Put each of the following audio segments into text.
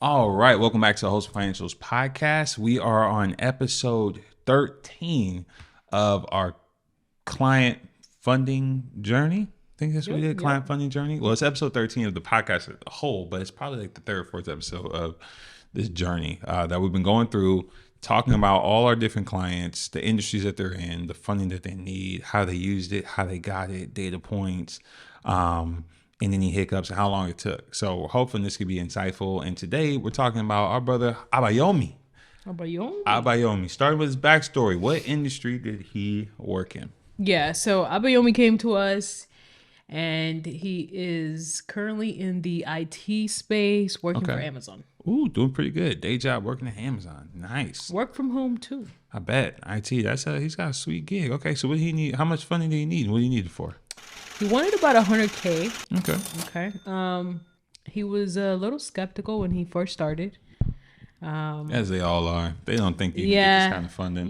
All right, welcome back to the Wholesome Financials podcast. We are on episode 13 of our client funding journey. I think that's what we did, client funding journey. Well, it's episode 13 of the podcast as a whole, but it's probably like the third or fourth episode of this journey that we've been going through, talking about all our different clients, the industries that they're in, the funding that they need, how they used it, how they got it, data points, and any hiccups and how long it took. So we're hoping this could be insightful. And today we're talking about our brother Abayomi. Abayomi. Starting with his backstory. What industry did he work in? Yeah, so Abayomi came to us and he is currently in the IT space working for Amazon. Ooh, doing pretty good. Day job working at Amazon. Nice. Work from home too. I bet. IT, he's got a sweet gig. Okay, so what do he need? How much funding do he need? What do you need it for? He wanted about $100K. Okay. He was a little skeptical when he first started. As they all are. They don't think you can get this kind of funding.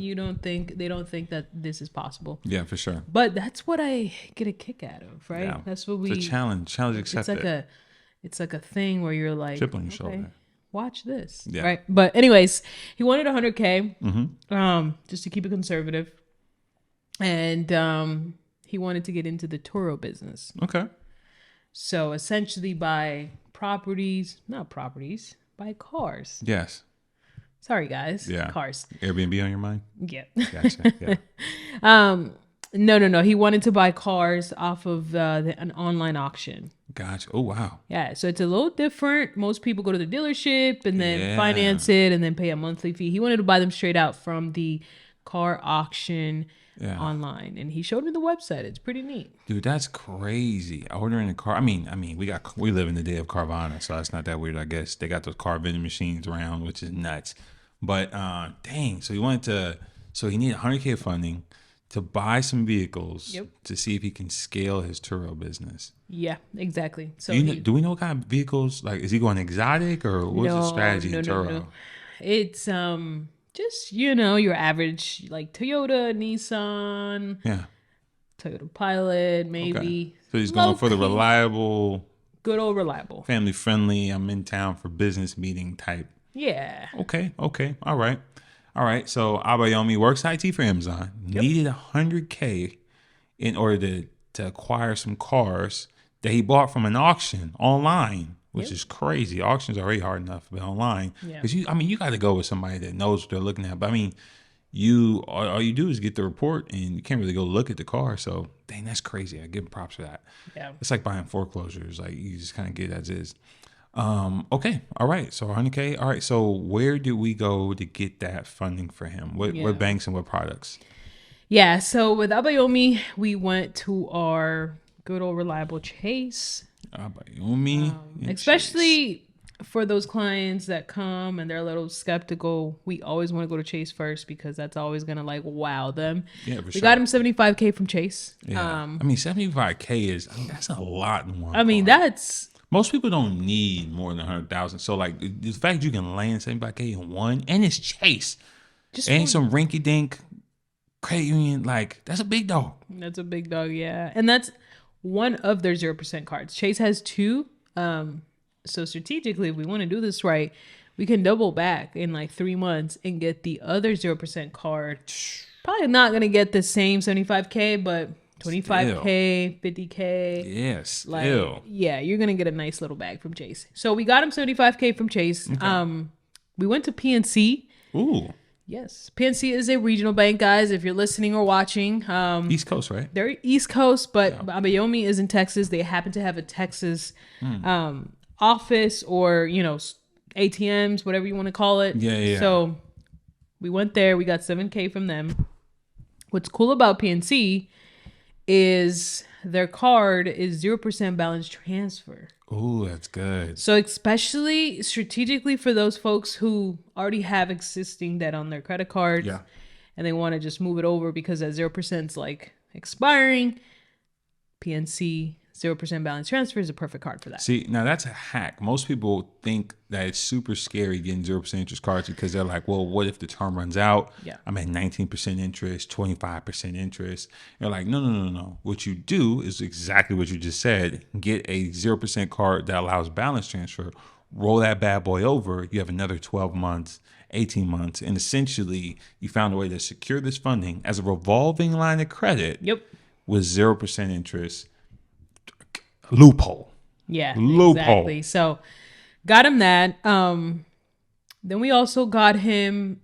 They don't think that this is possible. Yeah, for sure. But that's what I get a kick out of, right? Yeah. That's what it's a challenge accepted. It's like a thing where you're like, chip on your shoulder. Watch this. Yeah. Right. But anyways, he wanted $100K, just to keep it conservative. And he wanted to get into the Turo business. Okay. So essentially buy buy cars. Yes. Sorry, guys. Yeah. Cars. Airbnb on your mind? Yeah. Gotcha. Yeah. No. He wanted to buy cars off of an online auction. Gotcha. Oh, wow. Yeah. So it's a little different. Most people go to the dealership and then finance it and then pay a monthly fee. He wanted to buy them straight out from the car auction online. And he showed me the website. It's pretty neat. Dude, that's crazy. Ordering a car. I mean, we live in the day of Carvana, so that's not that weird, I guess. They got those car vending machines around, which is nuts. But dang, so he needed $100K funding to buy some vehicles to see if he can scale his Turo business. Yeah, exactly. So do we know what kind of vehicles? Like, is he going exotic or what's the strategy in Turo? No. It's just, your average, like Toyota, Nissan, Toyota Pilot, maybe. Okay. So he's going for the reliable, good old reliable, family friendly. I'm in town for business meeting type. Yeah. Okay. All right. So Abayomi works IT for Amazon. Needed $100K in order to acquire some cars that he bought from an auction online, which is crazy. Auctions are already hard enough, but online, because you got to go with somebody that knows what they're looking at. But I mean, all you do is get the report, and you can't really go look at the car. So dang, that's crazy. I give him props for that. Yeah, it's like buying foreclosures. Like you just kind of get it as is. Okay. All right. So 100K. All right. So where do we go to get that funding for him? What banks and what products? Yeah. So with Abayomi, we went to our good old reliable Chase. Abayomi. Especially Chase. For those clients that come and they're a little skeptical, we always want to go to Chase first because that's always going to like wow them. Yeah, for we got him $75K from Chase. Yeah. $75K that's a lot in one. I mean, that's... Most people don't need more than 100,000. So like the fact you can land 75K in one, and it's Chase, ain't some rinky dink credit union, like that's a big dog. That's a big dog, yeah. And that's one of their 0% cards. Chase has two. So strategically, if we want to do this right, we can double back in like 3 months and get the other 0% card. Probably not gonna get the same 75K, but 25K, 50K. Yes. Yeah, you're going to get a nice little bag from Chase. So we got him 75K from Chase. Okay. We went to PNC. Ooh. Yes. PNC is a regional bank, guys, if you're listening or watching. East Coast, right? They're East Coast, but Abayomi is in Texas. They happen to have a Texas office or, ATMs, whatever you want to call it. Yeah. So we went there. We got 7K from them. What's cool about PNC is their card is 0% balance transfer. Oh, that's good. So especially strategically for those folks who already have existing debt on their credit cards and they want to just move it over because that 0% is like expiring, PNC 0% balance transfer is a perfect card for that. See, now that's a hack. Most people think that it's super scary getting 0% interest cards because they're like, well, what if the term runs out? Yeah. I'm at 19% interest, 25% interest. They're like, no. What you do is exactly what you just said. Get a 0% card that allows balance transfer. roll that bad boy over, you have another 12 months, 18 months. And essentially, you found a way to secure this funding as a revolving line of credit with 0% interest. Loophole. Yeah, Loophole. exactly. So got him that. Then we also got him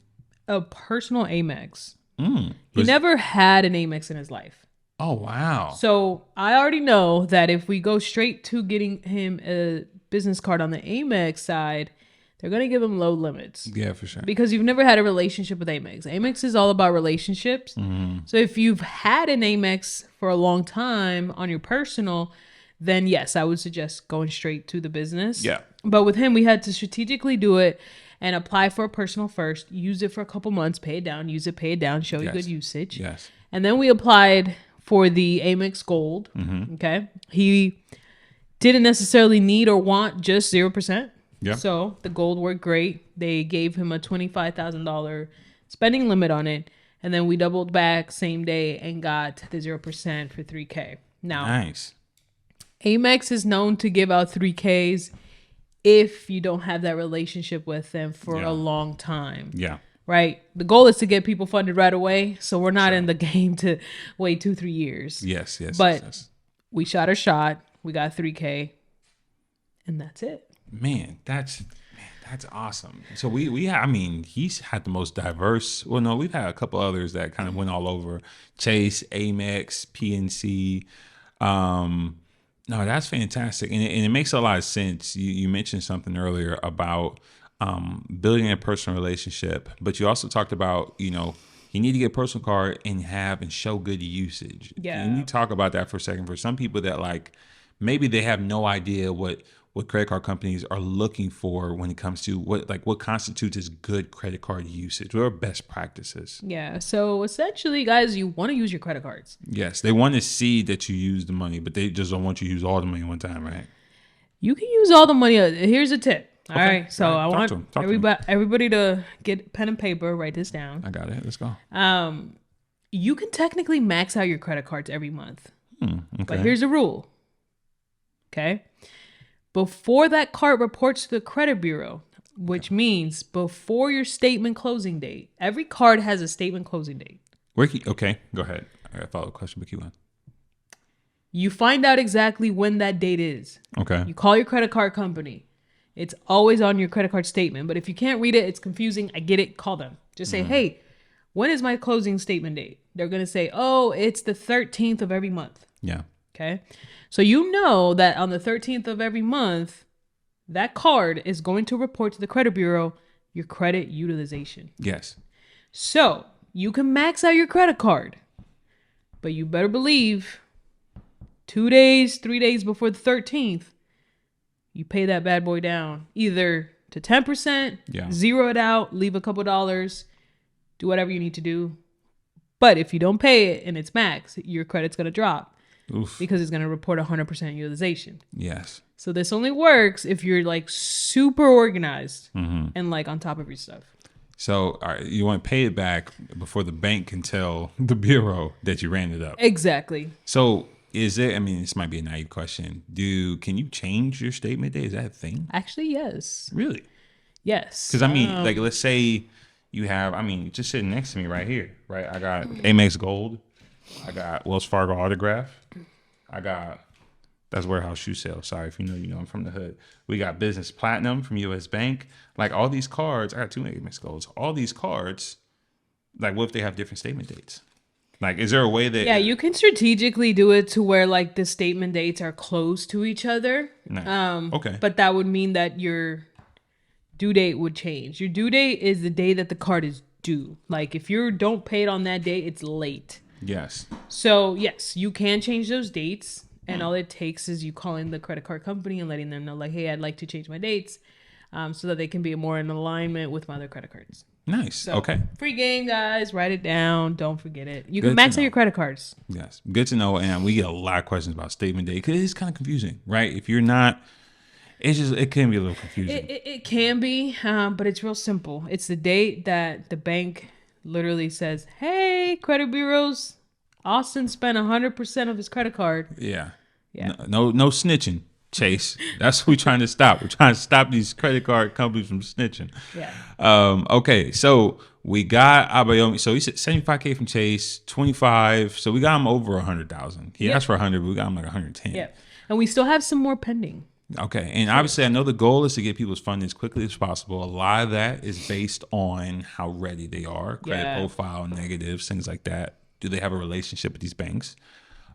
a personal Amex. He never had an Amex in his life. Oh, wow. So I already know that if we go straight to getting him a business card on the Amex side, they're going to give him low limits. Yeah, for sure. Because you've never had a relationship with Amex. Amex is all about relationships. So if you've had an Amex for a long time on your personal, then yes, I would suggest going straight to the business. Yeah. But with him, we had to strategically do it and apply for a personal first, use it for a couple months, pay it down, use it, pay it down, show you good usage. Yes. And then we applied for the Amex Gold. Okay. He didn't necessarily need or want just 0%. Yeah. So the Gold worked great. They gave him a $25,000 spending limit on it. And then we doubled back same day and got the 0% for $3,000. Now, nice. Amex is known to give out $3,000 if you don't have that relationship with them for a long time. Yeah. Right? The goal is to get people funded right away. So we're not in the game to wait 2-3 years. Yes. But we shot our shot. We got $3,000. And that's it. Man, that's awesome. So he's had the most diverse. Well, no, we've had a couple others that kind of went all over. Chase, Amex, PNC. No, that's fantastic, and it makes a lot of sense. You mentioned something earlier about building a personal relationship, but you also talked about you need to get a personal card and show good usage. Yeah, and you talk about that for a second. For some people that maybe they have no idea what credit card companies are looking for when it comes to what constitutes as good credit card usage. What are best practices? Yeah. So essentially, guys, you want to use your credit cards. Yes. They want to see that you use the money, but they just don't want you to use all the money at one time, right? You can use all the money. Here's a tip. All right. So I want everybody to get pen and paper, write this down. I got it. Let's go. You can technically max out your credit cards every month. Okay. But here's the rule. Okay. Before that card reports to the credit bureau, which means before your statement closing date, every card has a statement closing date. Okay, go ahead. I got a follow-up question, but keep on. You find out exactly when that date is. Okay. You call your credit card company. It's always on your credit card statement. But if you can't read it, it's confusing. I get it. Call them. Just say, hey, when is my closing statement date? They're going to say, oh, it's the 13th of every month. Yeah. Okay. So you know that on the 13th of every month, that card is going to report to the credit bureau your credit utilization. Yes. So you can max out your credit card, but you better believe 2 days, 3 days before the 13th, you pay that bad boy down either to 10%, zero it out, leave a couple dollars, do whatever you need to do. But if you don't pay it and it's max, your credit's going to drop. Oof. Because it's going to report 100% utilization. Yes. So this only works if you're super organized and on top of your stuff. So you want to pay it back before the bank can tell the bureau that you ran it up. Exactly. So this might be a naive question. Can you change your statement date? Is that a thing? Actually, yes. Really? Yes. Because let's say you have, just sitting next to me right here, right? I got Amex Gold. I got Wells Fargo Autograph. That's Warehouse Shoe Sale. Sorry if you know I'm from the hood. We got Business Platinum from US Bank. All these cards, I got 2 Amex Golds. All these cards, what if they have different statement dates? Is there a way that... Yeah, you can strategically do it to where the statement dates are close to each other. Nice. Okay. But that would mean that your due date would change. Your due date is the day that the card is due. If you don't pay it on that date, it's late. Yes. So, yes, you can change those dates. And all it takes is you calling the credit card company and letting them know, hey, I'd like to change my dates so that they can be more in alignment with my other credit cards. Nice. So, okay. Free game, guys. Write it down. Don't forget it. You can max out your credit cards. Yes. Good to know. And we get a lot of questions about statement date because it's kind of confusing, right? If you're not, it can be a little confusing. It can be, but it's real simple. It's the date that the bank literally says, hey, credit bureaus, Austin spent 100% of his credit card. Yeah. Yeah. No snitching. Chase. That's what we're trying to stop. We're trying to stop these credit card companies from snitching. Yeah. Okay, so we got Abayomi. So he said 75K from Chase, 25. So we got him over 100,000. He asked for 100, but we got him like 110. Yeah. And we still have some more pending. Okay, and obviously I know the goal is to get people's funding as quickly as possible. A lot of that is based on how ready they are, credit profile, negatives, things like that. Do they have a relationship with these banks?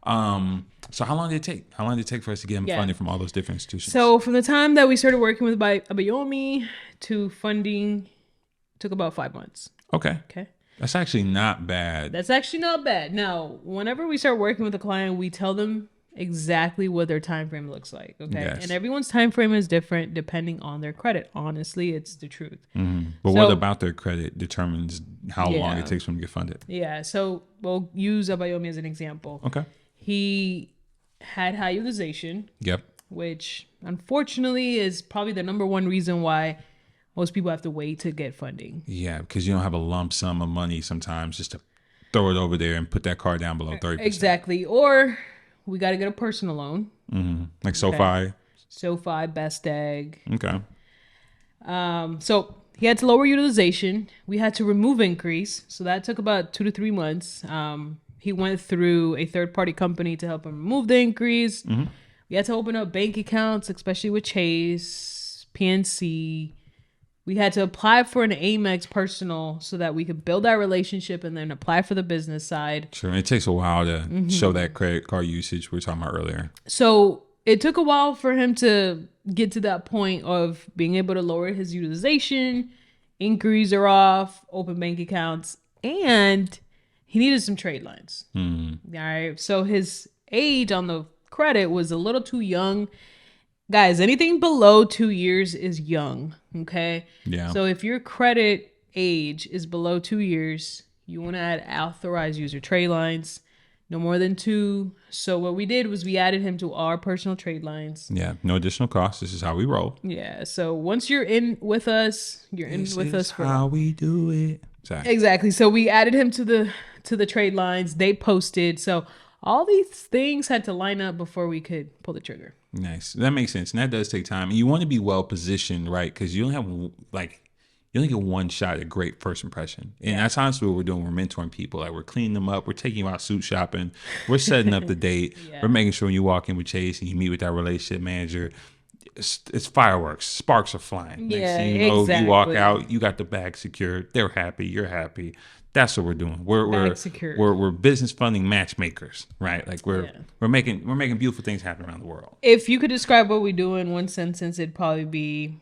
So how long did it take? How long did it take for us to get them funding from all those different institutions? So from the time that we started working with Abayomi to funding took about 5 months. Okay. Okay. That's actually not bad. That's actually not bad. Now, whenever we start working with a client, we tell them exactly what their time frame looks like. Okay. Yes. And everyone's time frame is different depending on their credit. Honestly, it's the truth. Mm-hmm. But what about their credit determines how long it takes for them to get funded? Yeah. So we'll use Abayomi as an example. Okay. He had high utilization. Yep. Which unfortunately is probably the number one reason why most people have to wait to get funding. Yeah, because you don't have a lump sum of money sometimes just to throw it over there and put that card down below 30%. Exactly. Or we got to get a personal loan. Mm-hmm. Like SoFi. SoFi, Best Egg. Okay. So he had to lower utilization. We had to remove increase. So that took about 2 to 3 months. He went through a third-party company to help him remove the increase. Mm-hmm. We had to open up bank accounts, especially with Chase, PNC. We had to apply for an Amex personal so that we could build that relationship and then apply for the business side. Sure. And it takes a while to show that credit card usage we were talking about earlier. So it took a while for him to get to that point of being able to lower his utilization, inquiries are off, open bank accounts, and he needed some trade lines. All right. So his age on the credit was a little too young. Guys, anything below 2 years is young. Okay. Yeah. So if your credit age is below 2 years, you want to add authorized user trade lines, no more than 2. So what we did was we added him to our personal trade lines. Yeah. No additional cost. This is how we roll. Yeah. So once you're in with us, you're in with us for how we do it. Exactly. So we added him to the trade lines. They posted. So all these things had to line up before we could pull the trigger. Nice. That makes sense. And that does take time. And you want to be well positioned, right? Because you don't have you only get one shot at great first impression. And that's honestly what we're doing. We're mentoring people. Like we're cleaning them up. We're taking you out suit shopping. We're setting up the date. We're making sure when you walk in with Chase and you meet with that relationship manager, it's fireworks. Sparks are flying. Next thing you know, you walk out, you got the bag secured. They're happy. You're happy. That's what we're doing. We're business funding matchmakers, right? Like we're making beautiful things happen around the world. If you could describe what we do in one sentence, it'd probably be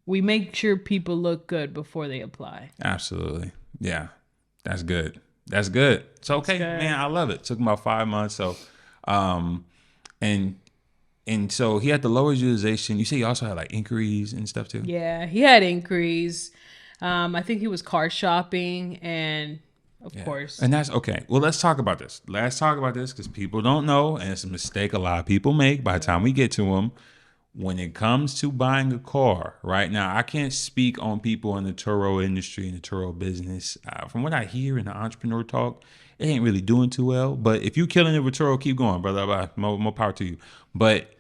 we make sure people look good before they apply. Absolutely. Yeah. That's good. That's good. It's okay, man. I love it. Took about 5 months. So and so he had the lower utilization. You say he also had like inquiries and stuff too? Yeah, he had inquiries. I think he was car shopping and of course. And that's okay. Well, let's talk about this. Let's talk about this because people don't know. And it's a mistake a lot of people make by the time we get to them. When it comes to buying a car, right now, I can't speak on people in the Turo industry and the Turo business. From what I hear in the entrepreneur talk, it ain't really doing too well. But if you're killing it with Turo, keep going, brother. More power to you. But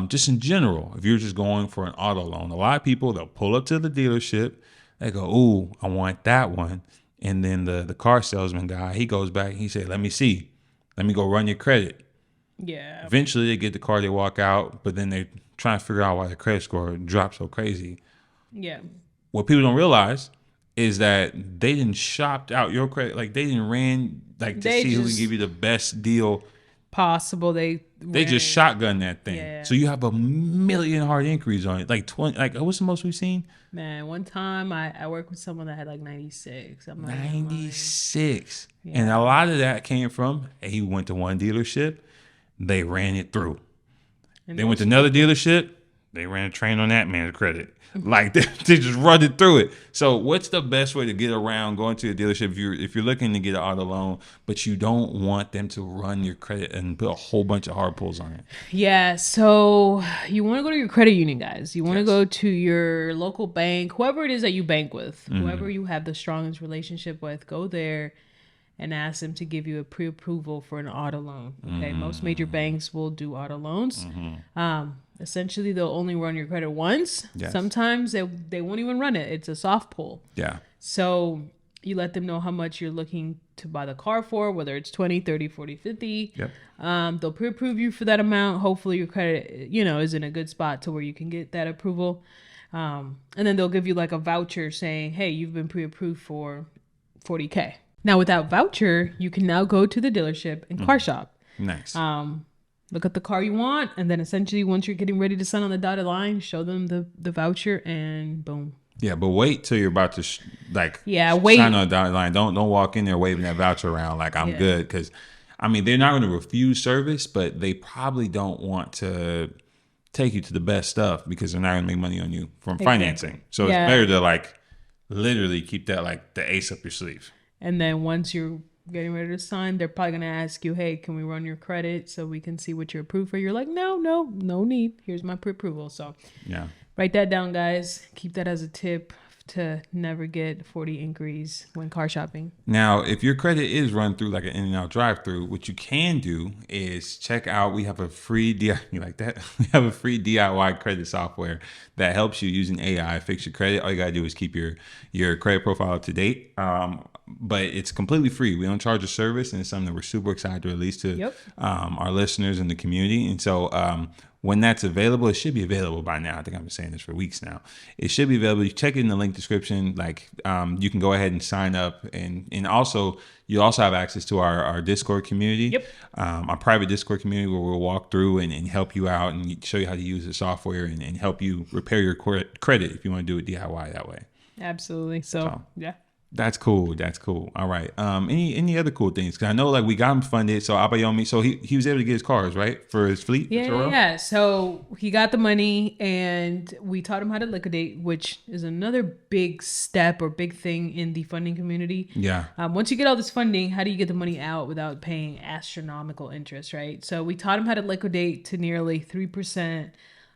just in general, if you're just going for an auto loan, a lot of people, they'll pull up to the dealership. They go, ooh, I want that one. And then the car salesman guy, he goes back and he said, let me see. Let me go run your credit. Yeah. Eventually they get the car, they walk out, but then they try to figure out why the credit score dropped so crazy. Yeah. What people don't realize is that they didn't shopped out your credit. Like they didn't ran like to see who can give you the best deal possible. They just shotgun that thing. Yeah. So you have 1 million hard inquiries on it. Like 20. Like what's the most we've seen? Man, one time I worked with someone that had like 96. I'm like 96. Yeah. And a lot of that came from he went to one dealership, they ran it through. And they went to another dealership, they ran a train on that man's credit. Like they just run it through it. So what's the best way to get around going to a dealership if you're looking to get an auto loan, but you don't want them to run your credit and put a whole bunch of hard pulls on it? Yeah, so you want to go to your credit union, guys. You want to go to your local bank, whoever it is that you bank with, whoever you have the strongest relationship with, go there and ask them to give you a pre-approval for an auto loan. Okay, most major banks will do auto loans. Essentially, they'll only run your credit once. Yes. Sometimes they won't even run it. It's a soft pull. Yeah. So you let them know how much you're looking to buy the car for, whether it's 20, 30, 40, 50. Yep. They'll pre-approve you for that amount. Hopefully your credit, is in a good spot to where you can get that approval. And then they'll give you like a voucher saying, hey, you've been pre-approved for $40K. Now with that voucher, you can now go to the dealership and car shop. Nice. Look at the car you want. And then essentially once you're getting ready to sign on the dotted line, show them the voucher and boom. Yeah, but wait till you're about to wait. sign on the dotted line. Don't walk in there waving that voucher around like I'm good, because I mean they're not going to refuse service, but they probably don't want to take you to the best stuff because they're not going to make money on you from financing. So it's better to like literally keep that like the ace up your sleeve. And then once you're getting ready to sign, they're probably going to ask you, hey, can we run your credit so we can see what you're approved for? You're like, no need. Here's my pre-approval. So yeah. Write that down, guys. Keep that as a tip to never get 40 inquiries when car shopping. Now, if your credit is run through like an In-N-Out drive-through, what you can do is check out. We have a free You like that? We have a free DIY credit software that helps you using AI fix your credit. All you gotta do is keep your credit profile up to date. But it's completely free. We don't charge a service, and it's something that we're super excited to release to our listeners and the community. And so when that's available, it should be available by now. I think I've been saying this for weeks now. It should be available. You check it in the link description. Like you can go ahead and sign up, and also you also have access to our Discord community, our private Discord community where we'll walk through and help you out and show you how to use the software and help you repair your credit if you want to do it DIY that way. Absolutely. So yeah. That's cool. All right. Any other cool things? Because I know like we got him funded. So Abayomi, so he was able to get his cars, right? For his fleet? Yeah. So he got the money and we taught him how to liquidate, which is another big step or big thing in the funding community. Yeah. Once you get all this funding, how do you get the money out without paying astronomical interest, right? So we taught him how to liquidate to nearly 3%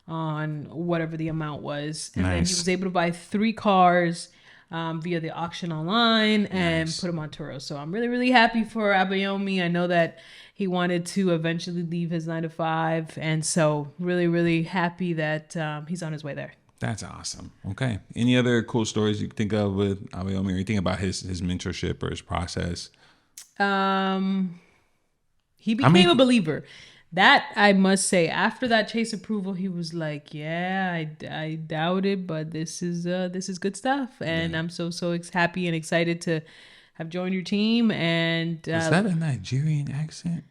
on whatever the amount was. And then he was able to buy 3 cars via the auction online and put them on Turo. So I'm really, really happy for Abayomi. I know that he wanted to eventually leave his 9-to-5. And so really, really happy that he's on his way there. That's awesome. Okay. Any other cool stories you can think of with Abayomi or anything about his mentorship or his process? He became a believer. That I must say, after that Chase approval, he was like, "Yeah, I doubt it, but this is good stuff," and I'm so happy and excited to have joined your team. And is that a Nigerian accent?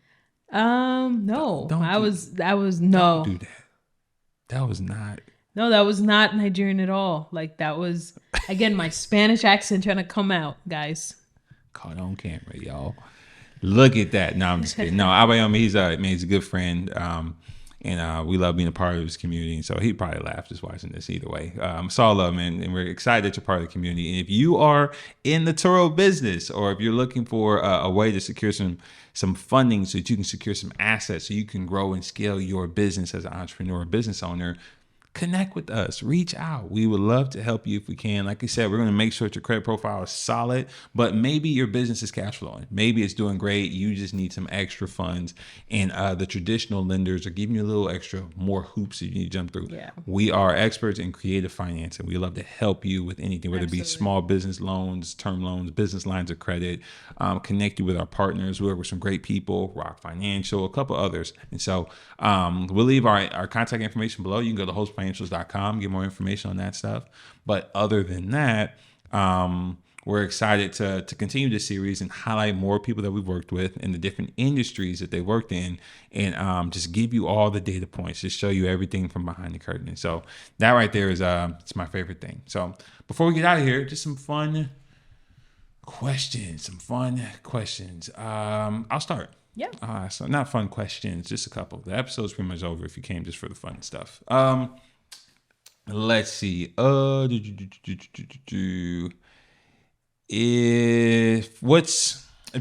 No, Don't no. Don't do that. That was not. No, that was not Nigerian at all. Like that was again my Spanish accent trying to come out, guys. Caught on camera, y'all. Look at that. No, I'm just kidding. No, Abayomi, he's a good friend. And we love being a part of his community. So he'd probably laugh just watching this either way. It's all love, man. And we're excited that you're part of the community. And if you are in the Turo business, or if you're looking for a way to secure some funding so that you can secure some assets so you can grow and scale your business as an entrepreneur or business owner, connect with us, reach out. We would love to help you if we can. Like I said, we're going to make sure that your credit profile is solid, but maybe your business is cash flowing. Maybe it's doing great. You just need some extra funds, and the traditional lenders are giving you a little extra more hoops that you need to jump through. Yeah. We are experts in creative finance, and we love to help you with anything, whether it be small business loans, term loans, business lines of credit, connect you with our partners. We're with some great people, Rock Financial, a couple others. And so we'll leave our contact information below. You can go to Wholesome.com, get more information on that stuff. But other than that, we're excited to continue this series and highlight more people that we've worked with in the different industries that they worked in, and just give you all the data points, just show you everything from behind the curtain. And so that right there is it's my favorite thing. So before we get out of here, just some fun questions. I'll start. Yeah. So not fun questions, just a couple. The episode's pretty much over if you came just for the fun stuff. Let's see. If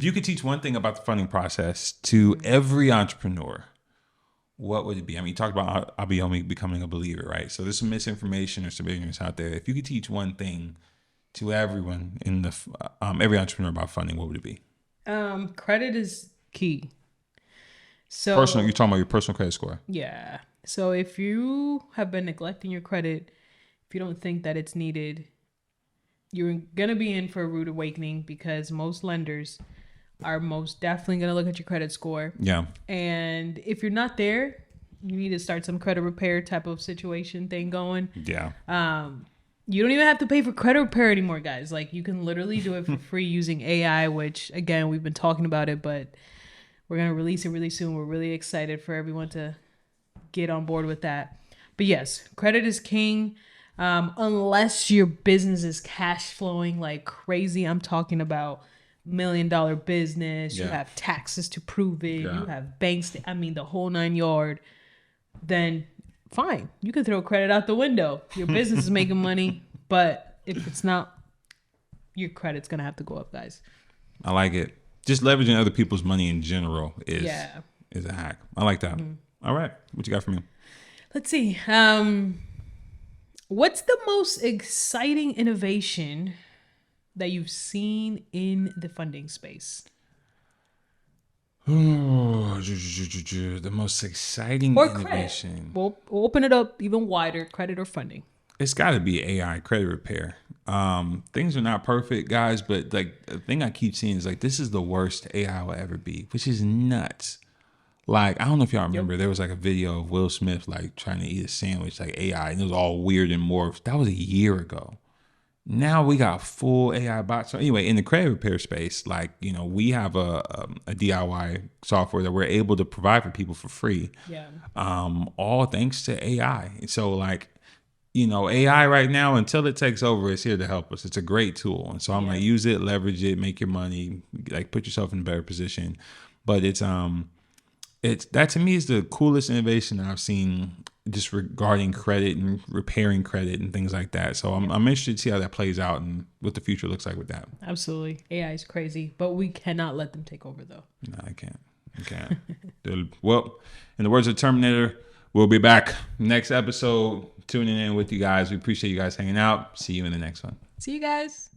you could teach one thing about the funding process to every entrepreneur, what would it be? I mean, you talked about Abayomi becoming a believer, right? So there's some misinformation or some ignorance out there. If you could teach one thing to everyone in the every entrepreneur about funding, what would it be? Credit is key. So Personal, you're talking about your personal credit score. yeah. So if you have been neglecting your credit, if you don't think that it's needed, you're gonna be in for a rude awakening because most lenders are most definitely gonna look at your credit score. Yeah. And if you're not there, you need to start some credit repair type of situation thing going. Yeah. You don't even have to pay for credit repair anymore, guys. Like you can literally do it for free using AI, which again, we've been talking about it, but we're going to release it really soon. We're really excited for everyone to get on board with that. But yes, credit is king. Unless your business is cash flowing like crazy. I'm talking about $1 million business. You have taxes to prove it. You have banks. The whole 9 yard. Then fine, you can throw credit out the window. Your business is making money, but if it's not, your credit's gonna have to go up, guys. I like it. Just leveraging other people's money in general is a hack. I like that. All right, what you got for me? Let's see. What's the most exciting innovation that you've seen in the funding space? Oh, the most exciting Or innovation. Credit. We'll open it up even wider, credit or funding. It's got to be AI, credit repair. Things are not perfect, guys, but like the thing I keep seeing is like this is the worst AI will ever be, which is nuts. Like I don't know if y'all remember, there was like a video of Will Smith like trying to eat a sandwich like AI, and it was all weird and morphed. That was a year ago. Now we got full AI bots. So anyway, in the credit repair space, like, you know, we have a DIY software that we're able to provide for people for free. Yeah. All thanks to AI. So like, you know, AI right now, until it takes over, it's here to help us. It's a great tool. And so I'm like, use it, leverage it, make your money, like put yourself in a better position. But it's that to me is the coolest innovation that I've seen just regarding credit and repairing credit and things like that. So I'm interested to see how that plays out and what the future looks like with that. Absolutely. AI is crazy, but we cannot let them take over though. No, I can't. Well, in the words of Terminator, we'll be back next episode tuning in with you guys. We appreciate you guys hanging out. See you in the next one. See you guys.